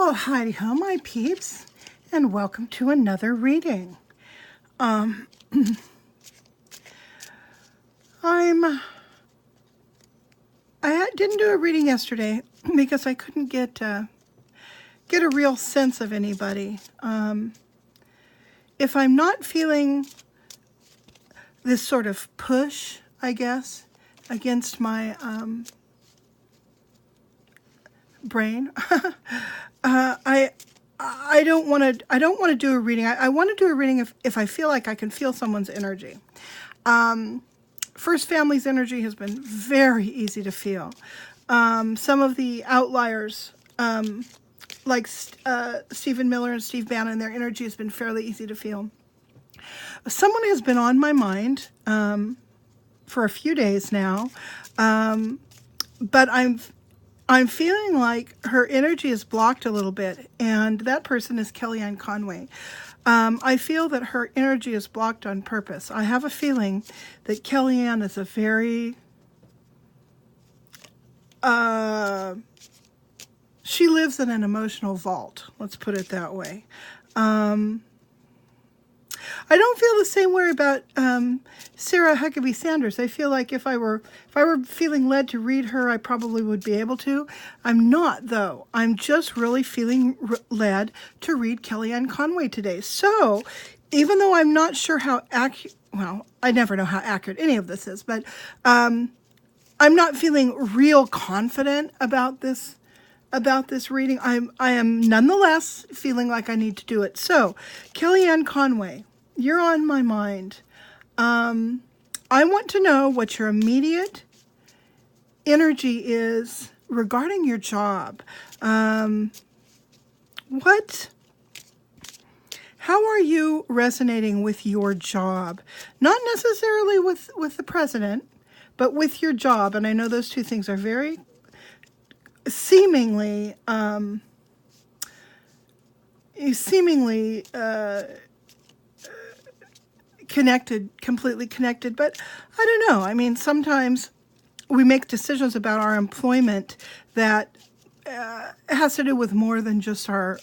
Well, howdy ho, my peeps, and welcome to another reading. I didn't do a reading yesterday because I couldn't get a real sense of anybody. If I'm not feeling this sort of push, I guess, against my brain, I don't want to do a reading. I want to do a reading if I feel like I can feel someone's energy. First Family's energy has been very easy to feel. Some of the outliers, like Stephen Miller and Steve Bannon, their energy has been fairly easy to feel. Someone has been on my mind for a few days now, but I'm feeling like her energy is blocked a little bit, and that person is Kellyanne Conway. I feel that her energy is blocked on purpose. I have a feeling that Kellyanne is a very, she lives in an emotional vault, let's put it that way. I don't feel the same way about Sarah Huckabee Sanders. I feel like if I were feeling led to read her, I probably would be able to. I'm not, though. I'm just really feeling led to read Kellyanne Conway today. So, even though I'm not sure how accurate, well, I never know how accurate any of this is, but I'm not feeling real confident about this reading. I am nonetheless feeling like I need to do it. So, Kellyanne Conway, you're on my mind. I want to know what your immediate energy is regarding your job. How are you resonating with your job? Not necessarily with the president, but with your job. And I know those two things are very seemingly connected, completely connected, but I don't know. I mean, sometimes we make decisions about our employment that has to do with more than just our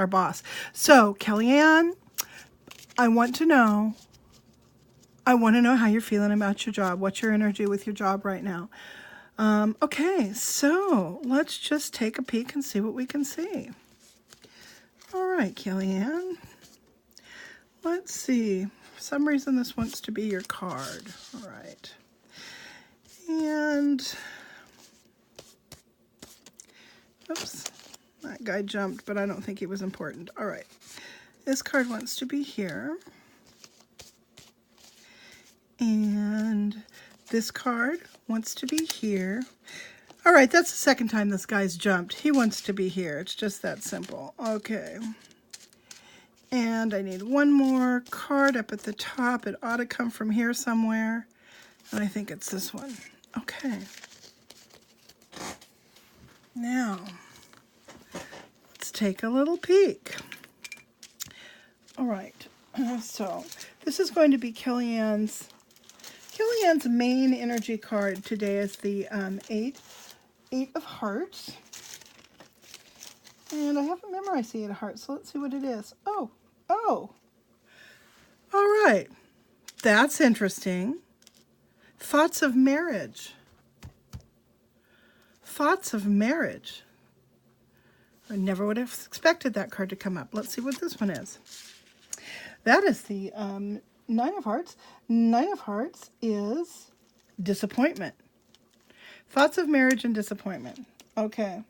boss. So, Kellyanne, I want to know how you're feeling about your job. What's your energy with your job right now? Okay, so let's just take a peek and see what we can see. All right, Kellyanne. Let's see. For some reason, this wants to be your card. All right. And, oops, that guy jumped, but I don't think he was important. All right. This card wants to be here. And this card wants to be here. All right, that's the second time this guy's jumped. He wants to be here. It's just that simple. Okay. And I need one more card up at the top. It ought to come from here somewhere. And I think it's this one. Okay. Now, let's take a little peek. All right. So, this is going to be Kellyanne's main energy card today is the Eight of Hearts. And I haven't memorized the Eight of Hearts, so let's see what it is. Oh. All right. That's interesting. Thoughts of marriage. Thoughts of marriage. I never would have expected that card to come up. Let's see what this one is. That is the Nine of Hearts. Nine of Hearts is disappointment. Thoughts of marriage and disappointment. Okay.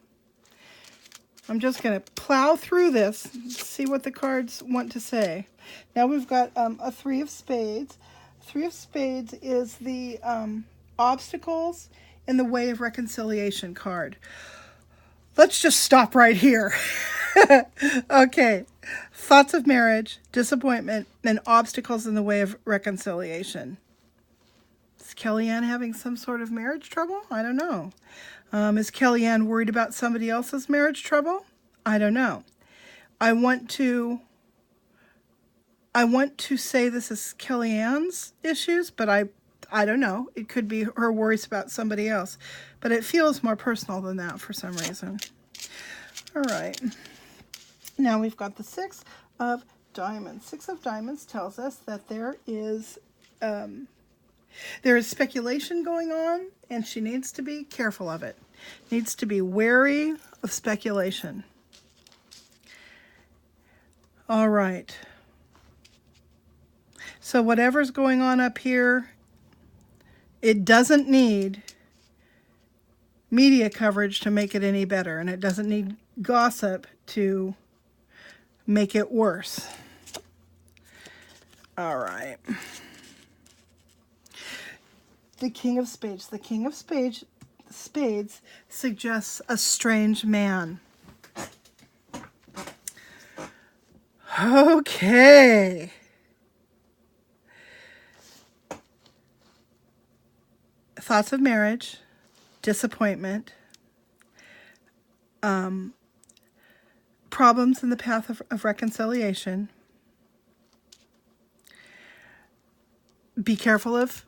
I'm just going to plow through this, see what the cards want to say. Now we've got a Three of Spades. Three of Spades is the obstacles in the way of reconciliation card. Let's just stop right here. Okay. Thoughts of marriage, disappointment, and obstacles in the way of reconciliation. Is Kellyanne having some sort of marriage trouble? I don't know. Is Kellyanne worried about somebody else's marriage trouble? I don't know. I want to say this is Kellyanne's issues, but I don't know. It could be her worries about somebody else. But it feels more personal than that for some reason. All right. Now we've got the Six of Diamonds. Six of Diamonds tells us that there is speculation going on, and she needs to be careful of it. Needs to be wary of speculation. All right. So whatever's going on up here, it doesn't need media coverage to make it any better, and it doesn't need gossip to make it worse. All right. The King of Spades. The King of Spades suggests a strange man. Okay. Thoughts of marriage, disappointment, problems in the path of reconciliation. Be careful of,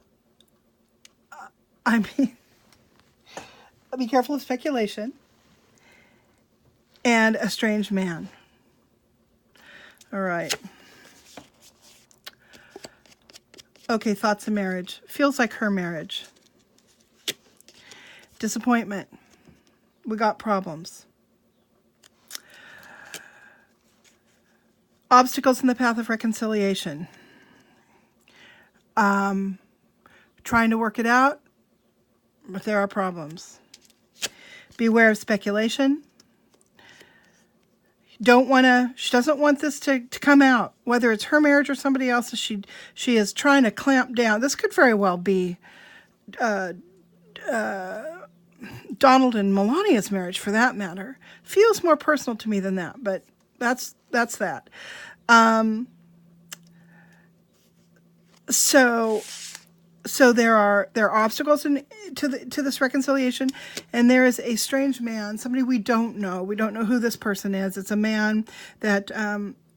be careful of speculation, and a strange man. All right. Okay, thoughts of marriage. Feels like her marriage. Disappointment. We got problems. Obstacles in the path of reconciliation. Trying to work it out, but there are problems. Beware of speculation. She doesn't want this to come out, whether it's her marriage or somebody else's. She is trying to clamp down. This could very well be Donald and Melania's marriage, for that matter. Feels more personal to me than that, but that's that. So there are obstacles to this reconciliation, and there is a strange man, somebody we don't know. We don't know who this person is. It's a man that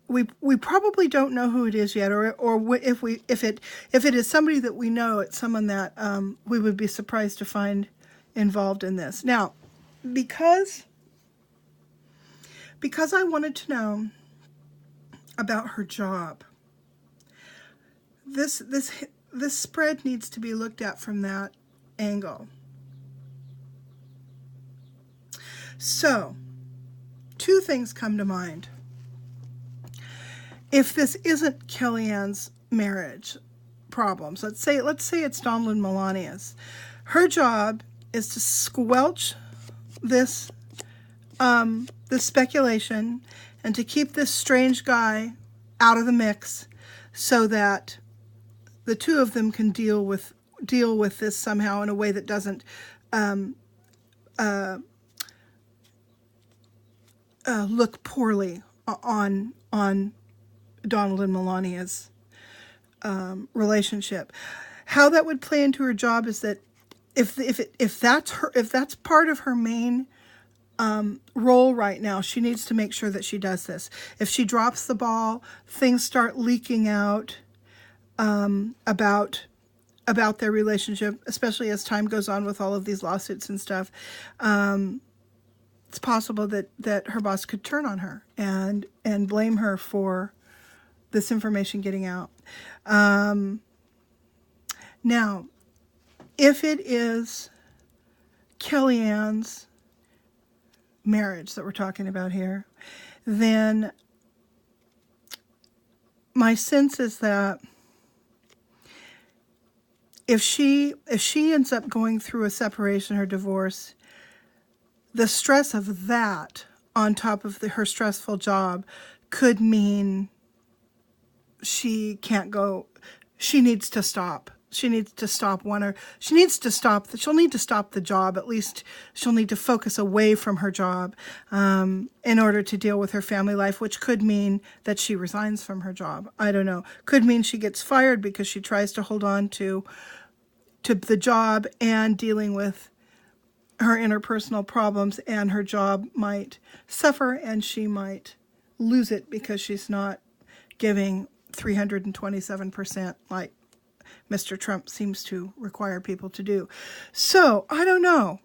we probably don't know who it is yet, or if it is somebody that we know, it's someone that we would be surprised to find involved in this. Now, because I wanted to know about her job, this spread needs to be looked at from that angle. So, two things come to mind. If this isn't Kellyanne's marriage problems, let's say it's Donald and Melania's, her job is to squelch this speculation and to keep this strange guy out of the mix, so that the two of them can deal with this somehow in a way that doesn't look poorly on Donald and Melania's relationship. How that would play into her job is that if that's part of her main role right now, she needs to make sure that she does this. If she drops the ball, things start leaking out about their relationship, especially as time goes on with all of these lawsuits and stuff. It's possible that her boss could turn on her and blame her for this information getting out. Now, if it is Kellyanne's marriage that we're talking about here, then my sense is that if she ends up going through a separation or divorce, the stress of that on top of her stressful job could mean she can't go. She needs to stop. She'll need to stop she'll need to stop the job. At least she'll need to focus away from her job in order to deal with her family life, which could mean that she resigns from her job. I don't know. Could mean she gets fired because she tries to hold on to the job and dealing with her interpersonal problems, and her job might suffer and she might lose it because she's not giving 327% like Mr. Trump seems to require people to do. So, I don't know.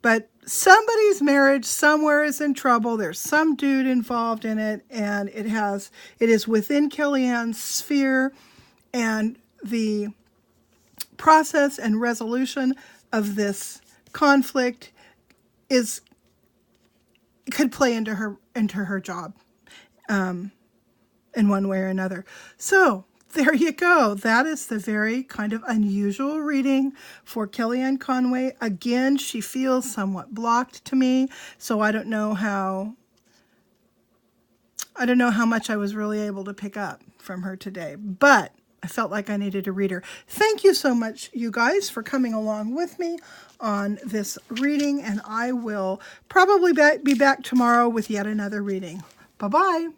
But somebody's marriage somewhere is in trouble. There's some dude involved in it, and it is within Kellyanne's sphere, and the process and resolution of this conflict could play into her job in one way or another. So there you go. That is the very kind of unusual reading for Kellyanne Conway. Again, she feels somewhat blocked to me, so I don't know how much I was really able to pick up from her today, but I felt like I needed to read her. Thank you so much, you guys, for coming along with me on this reading, and I will probably be back tomorrow with yet another reading. Bye-bye.